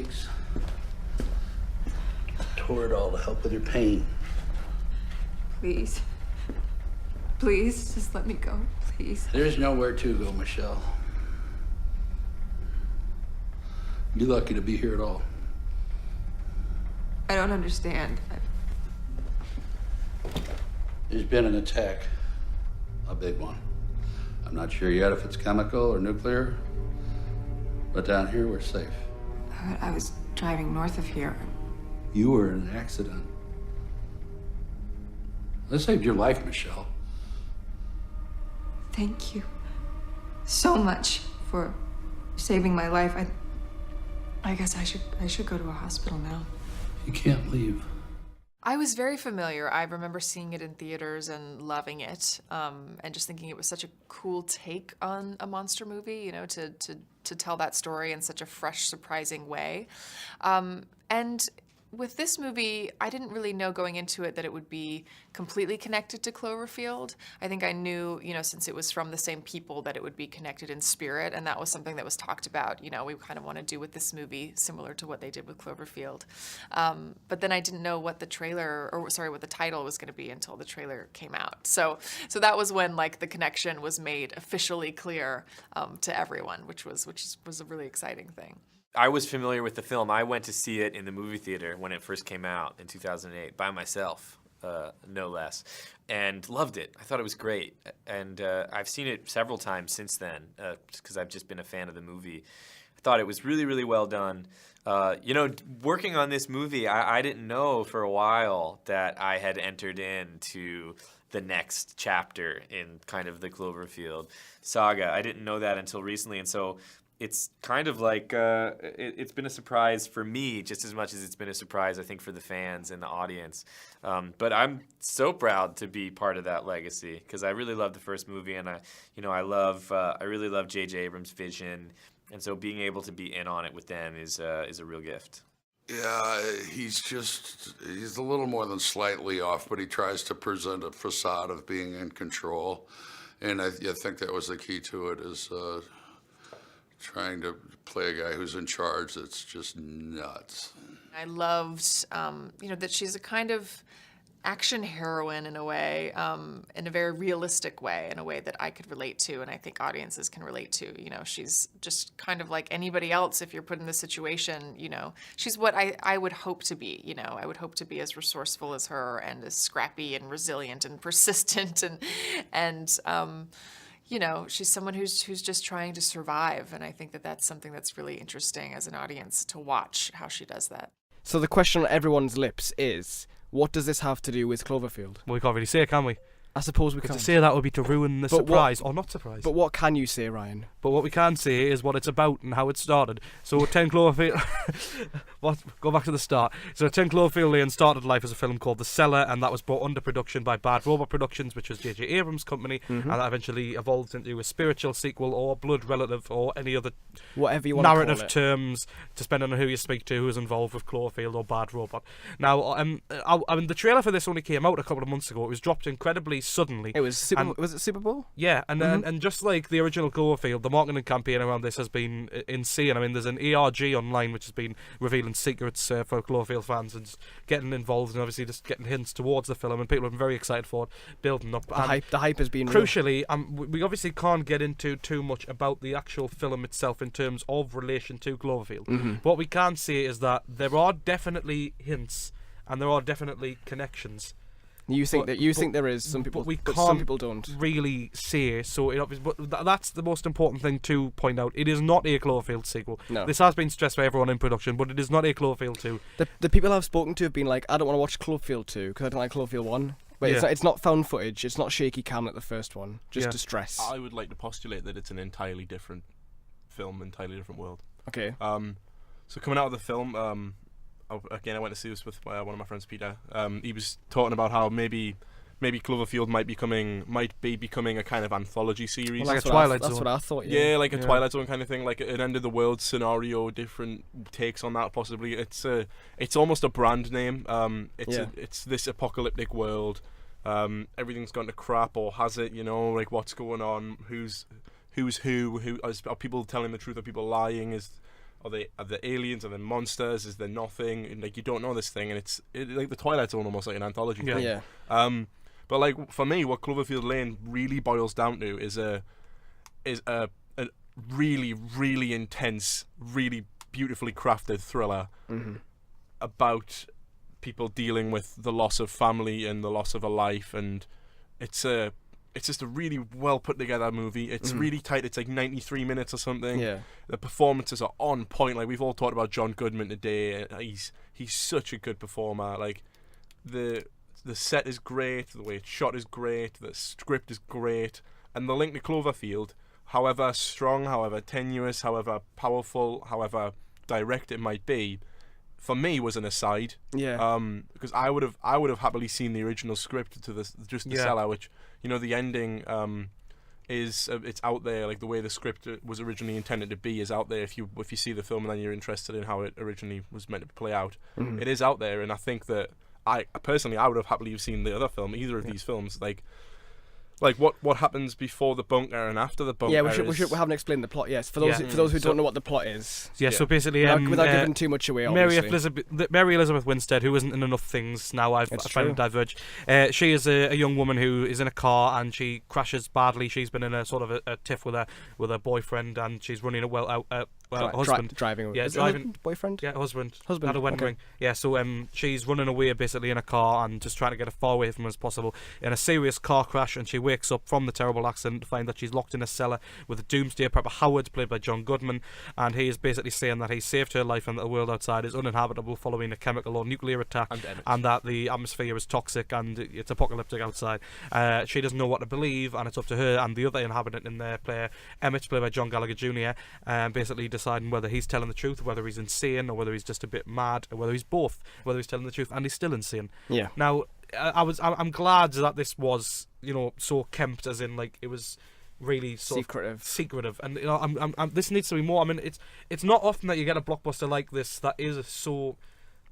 aches. Toradol to help with your pain. Please. Please, just let me go, please. There's nowhere to go, Michelle. You're lucky to be here at all. I don't understand. There's been an attack. A big one. I'm not sure yet if it's chemical or nuclear, but down here we're safe. I was driving north of here. You were in an accident. That saved your life, Michelle. Thank you so much for saving my life. I guess I should go to a hospital now. You can't leave. I was very familiar. I remember seeing it in theaters and loving it, and just thinking it was such a cool take on a monster movie, you know, to tell that story in such a fresh, surprising way. And with this movie, I didn't really know going into it that it would be completely connected to Cloverfield. I think I knew, you know, since it was from the same people, that it would be connected in spirit, and that was something that was talked about. You know, we kind of want to do with this movie similar to what they did with Cloverfield. But then I didn't know what the what the title was going to be until the trailer came out. So that was when, like, the connection was made officially clear to everyone, which was a really exciting thing. I was familiar with the film. I went to see it in the movie theater when it first came out in 2008 by myself, no less, and loved it. I thought it was great. And I've seen it several times since then because I've just been a fan of the movie. I thought it was really, really well done. You know, working on this movie, I didn't know for a while that I had entered into the next chapter in kind of the Cloverfield saga. I didn't know that until recently, and so it's kind of like it's been a surprise for me just as much as it's been a surprise, I think, for the fans and the audience. But I'm so proud to be part of that legacy because I really love the first movie, and I really love J.J. Abrams' vision, and so being able to be in on it with them is a real gift. Yeah, he's a little more than slightly off, but he tries to present a facade of being in control, and I think that was the key to it is. Trying to play a guy who's in charge that's just nuts. I loved, that she's a kind of action heroine in a way, in a very realistic way, in a way that I could relate to, and I think audiences can relate to. You know, she's just kind of like anybody else if you're put in this situation, you know. She's what I would hope to be, you know. I would hope to be as resourceful as her and as scrappy and resilient and persistent and you know, she's someone who's just trying to survive, and I think that that's something that's really interesting as an audience to watch how she does that. So the question on everyone's lips is, what does this have to do with Cloverfield? Well, we can't really say, can we? I suppose we can. To say that would be to ruin the surprise, or not surprise. But what can you say, Ryan? But what we can say is what it's about and how it started. So 10 Cloverfield... Go back to the start. So 10 Cloverfield Lane started life as a film called The Cellar, and that was brought under production by Bad Robot Productions, which was J.J. Abrams' company, and that eventually evolved into a spiritual sequel or blood relative or any other whatever you want narrative to call it. Terms, depending on who you speak to, who's involved with Cloverfield or Bad Robot. Now, I mean, the trailer for this only came out a couple of months ago. It was dropped incredibly suddenly. Was it Super Bowl? Yeah, and just like the original Cloverfield, the marketing campaign around this has been insane. I mean, there's an ARG online which has been revealing secrets for Cloverfield fans and just getting involved and obviously just getting hints towards the film, and people have been very excited for it, building up. The hype has been crucially. We obviously can't get into too much about the actual film itself in terms of relation to Cloverfield. What we can say is that there are definitely hints and there are definitely connections. You think there is some people, but some people don't really say so. But that's the most important thing to point out. It is not a Cloverfield sequel. No. This has been stressed by everyone in production, but it is not a Cloverfield 2. The people I've spoken to have been like, I don't want to watch Cloverfield 2 because I don't like Cloverfield 1. But it's not found footage. It's not shaky cam like the first one. Just distress. I would like to postulate that it's an entirely different film, entirely different world. Okay. So coming out of the film, again, I went to see this with one of my friends, Peter. He was talking about how maybe Cloverfield might be becoming a kind of anthology series, like a Twilight Zone. That's what I thought. Yeah, like a Twilight Zone kind of thing, like an end of the world scenario, different takes on that. Possibly, it's almost a brand name. It's this apocalyptic world. Everything's gone to crap, or has it? You know, like what's going on? Who's who? Are people telling the truth? Are people lying? Are there aliens? Are there monsters? Is there nothing? And, like, you don't know this thing, and like the Twilight Zone, almost like an anthology thing. Yeah. But like for me, what Cloverfield Lane really boils down to is a really, really intense, really beautifully crafted thriller about people dealing with the loss of family and the loss of a life, and it's just a really well put together movie. It's really tight. It's like 93 minutes or something. Yeah. The performances are on point. Like, we've all talked about John Goodman today. He's such a good performer. Like, the set is great, the way it's shot is great, the script is great, and the link to Cloverfield, however strong, however tenuous, however powerful, however direct it might be, for me was an aside. Yeah. Because I would have happily seen the original script to this, just the seller, which, you know, the ending is it's out there. Like, the way the script was originally intended to be is out there. If you see the film and then you're interested in how it originally was meant to play out, it is out there. And I think that I would have happily seen the other film, either of these films. Like what happens before the bunker and after the bunker. Yeah, we haven't explained the plot. Yes, for those who don't know what the plot is. Yeah, so basically, without giving too much away, obviously. Mary Elizabeth Winstead, who isn't in enough things now, I find him diverge. She is a young woman who is in a car and she crashes badly. She's been in a sort of a tiff with her boyfriend, and she's running husband. Driving. Yeah, is driving. It boyfriend. Yeah, husband. Husband. Had a wedding Okay. ring. Yeah, so she's running away basically in a car and just trying to get as far away from him as possible in a serious car crash, and she wakes up from the terrible accident to find that she's locked in a cellar with a doomsday prepper Howard, played by John Goodman, and he is basically saying that he saved her life and that the world outside is uninhabitable following a chemical or nuclear attack, and that the atmosphere is toxic and it's apocalyptic outside. She doesn't know what to believe, and it's up to her and the other inhabitant in there, player Emmett, played by John Gallagher Jr., basically deciding whether he's telling the truth, whether he's insane, or whether he's just a bit mad, or whether he's both, whether he's telling the truth and he's still insane. Yeah. Now, I'm glad that this was, you know, so kempt, as in, like, it was really sort of secretive, and, you know, I'm this needs to be more. I mean, it's not often that you get a blockbuster like this that is so,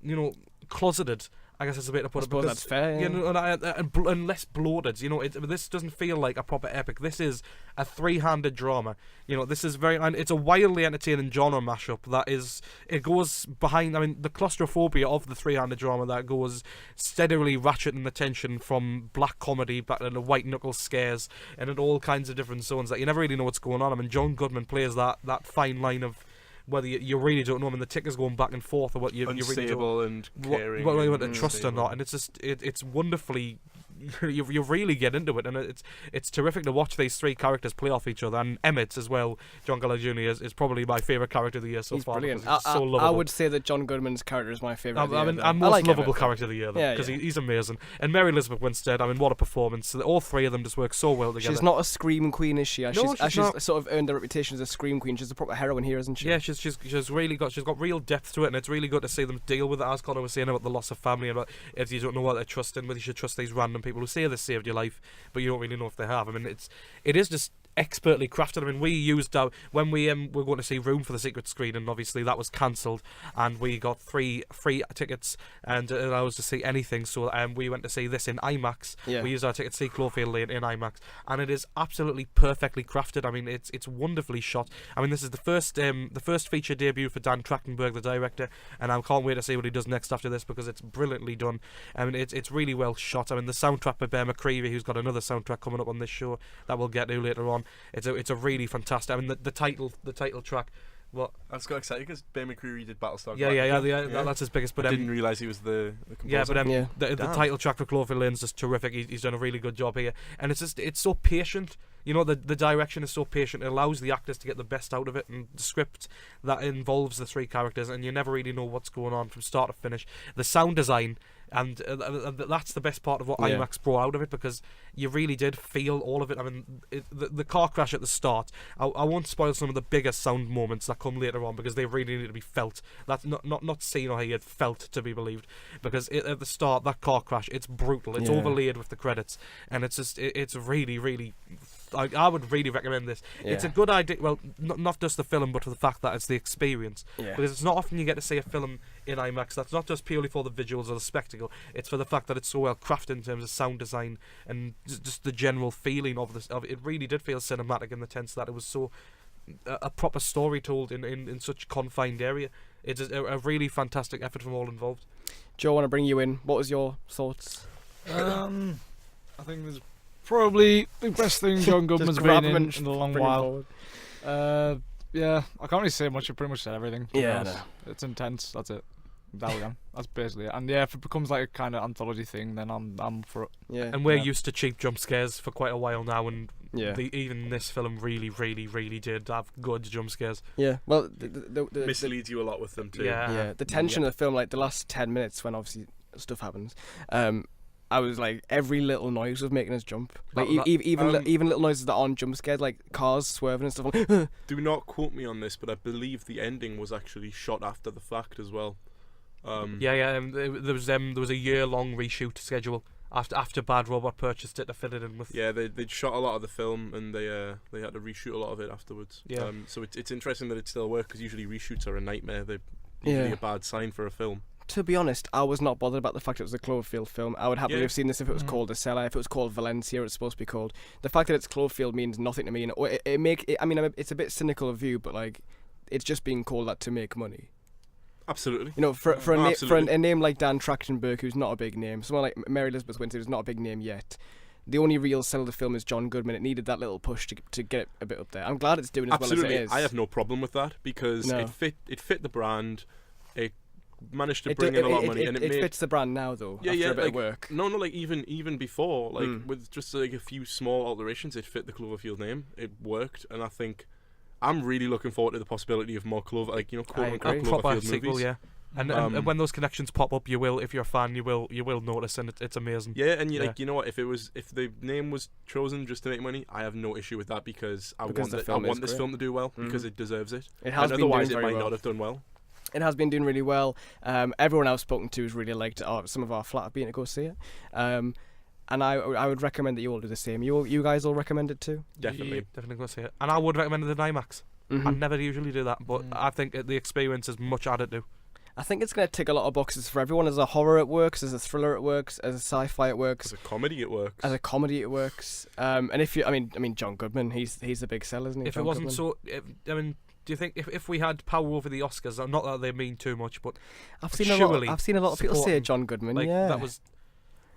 you know, closeted. I guess that's a way to put it. Because that's fair. You know, and less bloated. You know, this doesn't feel like a proper epic. This is a three-handed drama. You know, this is and it's a wildly entertaining genre mashup that is. It goes behind. I mean, the claustrophobia of the three-handed drama that goes steadily ratcheting the tension from black comedy back into white knuckle scares and in all kinds of different zones that you never really know what's going on. I mean, John Goodman plays that fine line of whether you really don't know him, and the tick is going back and forth, or what you really don't, and caring, what you want to trust or not, and it's just it's wonderfully. You really get into it, and it's terrific to watch these three characters play off each other. And Emmett as well, John Gallagher Jr. is probably my favourite character of the year so He's far. Brilliant. He's so lovable. I would say that John Goodman's character is my favourite. I'm most like lovable Emmett, character of the year, because he's amazing. And Mary Elizabeth Winstead, I mean, what a performance! All three of them just work so well together. She's not a scream queen, is she? No, she's not. Sort of earned a reputation as a scream queen. She's a proper heroine here, isn't she? Yeah, she's got real depth to it, and it's really good to see them deal with it. As Connor was saying about the loss of family, and about if you don't know what they're trusting, whether you should trust these random people who say they saved your life, but you don't really know if they have. I mean, it is just expertly crafted. I mean, we used when we were going to see Room for the secret screen, and obviously that was cancelled, and we got 3 free tickets and it allowed us to see anything. So we went to see this in IMAX. Yeah. We used our ticket to see Cloverfield Lane in IMAX, and it is absolutely perfectly crafted. I mean, it's wonderfully shot. I mean, this is the first feature debut for Dan Trachtenberg, the director, and I can't wait to see what he does next after this, because it's brilliantly done. I mean, it's really well shot. I mean, the soundtrack by Bear McCreevy, who's got another soundtrack coming up on this show that we'll get to later on. It's a really fantastic. I mean, the title track. What? I just got excited because Ben McCreary did Battlestar. Yeah. That's his biggest. But I didn't realise he was the composer. Yeah, but the title track for Cloverfield Lane is just terrific. He's done a really good job here, and it's so patient. You know, the direction is so patient. It allows the actors to get the best out of it, and the script that involves the three characters, and you never really know what's going on from start to finish. The sound design. And that's the best part of what IMAX brought out of it, because you really did feel all of it. I mean, the car crash at the start, I won't spoil some of the bigger sound moments that come later on, because they really need to be felt. That's not seen or heard, felt to be believed. Because at the start, that car crash, it's brutal. It's overlaid with the credits, and it's really, really. I would really recommend this. Yeah. It's a good idea. Well, not just the film, but for the fact that it's the experience. Yeah. Because it's not often you get to see a film in IMAX that's not just purely for the visuals or the spectacle. It's for the fact that it's so well crafted in terms of sound design and just the general feeling of this. It really did feel cinematic in the sense that it was so a proper story told in such confined area. It's a really fantastic effort from all involved. Joe, I want to bring you in. What was your thoughts? I think there's probably the best thing John Goodman's been in a long while. Yeah, I can't really say much. I pretty much said everything. Yeah, no. It's intense. That's it. That's basically it. And yeah, if it becomes like a kind of anthology thing, then I'm for it. Yeah, and we're used to cheap jump scares for quite a while now, and even this film really did have good jump scares. Yeah, well, misleads you a lot with them too. Yeah, the tension of the film, like the last 10 minutes when obviously stuff happens, I was like, every little noise was making us jump. Like even little noises that aren't jump scared, like cars swerving and stuff. Like, do not quote me on this, but I believe the ending was actually shot after the fact as well. There was a year-long reshoot schedule after Bad Robot purchased it to fit it in with. Yeah, they'd shot a lot of the film and they had to reshoot a lot of it afterwards. Yeah. So it's interesting that it still worked, because usually reshoots are a nightmare. They're usually a bad sign for a film. To be honest, I was not bothered about the fact it was a Cloverfield film. I would happily have seen this if it was called The Cellar, if it was called Valencia, it's supposed to be called. The fact that it's Cloverfield means nothing to me. It's a bit cynical of you, but like, it's just being called that to make money. Absolutely. You know, for a name like Dan Trachtenberg, who's not a big name, someone like Mary Elizabeth Winstead, who's not a big name yet, the only real sell of the film is John Goodman. It needed that little push to get it a bit up there. I'm glad it's doing as well as it is. I have no problem with that, because it fit the brand. It managed to bring in a lot of money, and it fits the brand now though. After a bit of work. No, like even before, like with just like a few small alterations, it fit the Cloverfield name. It worked, and I think I'm really looking forward to the possibility of more quote unquote Cloverfield sequel, movies. Yeah. And when those connections pop up, you will, if you're a fan, you will notice, and it's amazing. Yeah, and like, you know what? If the name was chosen just to make money, I have no issue with that, because I want this film to do well, because it deserves it. It has and been otherwise, doing it very might well. not have done well. It has been doing really well. Everyone I've spoken to has really liked it. Some of our flat have been to go see it. And I would recommend that you all do the same. You guys all recommend it too? Definitely go see it. And I would recommend it in IMAX. Mm-hmm. I never usually do that, but I think the experience is much added to. I think it's going to tick a lot of boxes for everyone. As a horror, it works. As a thriller, it works. As a sci-fi, it works. As a comedy, it works. And if you, I mean, John Goodman, he's a big seller, isn't he? If it wasn't so, do you think if we had power over the Oscars, not that they mean too much, but I've seen a lot of people say John Goodman. Like, yeah, that was.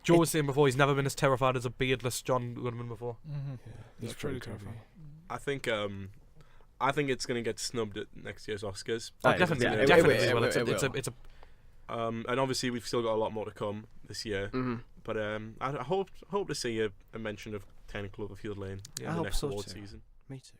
Joe was saying before, he's never been as terrified as a beardless John Goodman before. Mm-hmm. Yeah, he's pretty terrifying. I think it's going to get snubbed at next year's Oscars. Definitely. It's a. And obviously we've still got a lot more to come this year. Mm-hmm. But I hope to see a mention of 10 Cloverfield Lane in the next award season. Me too.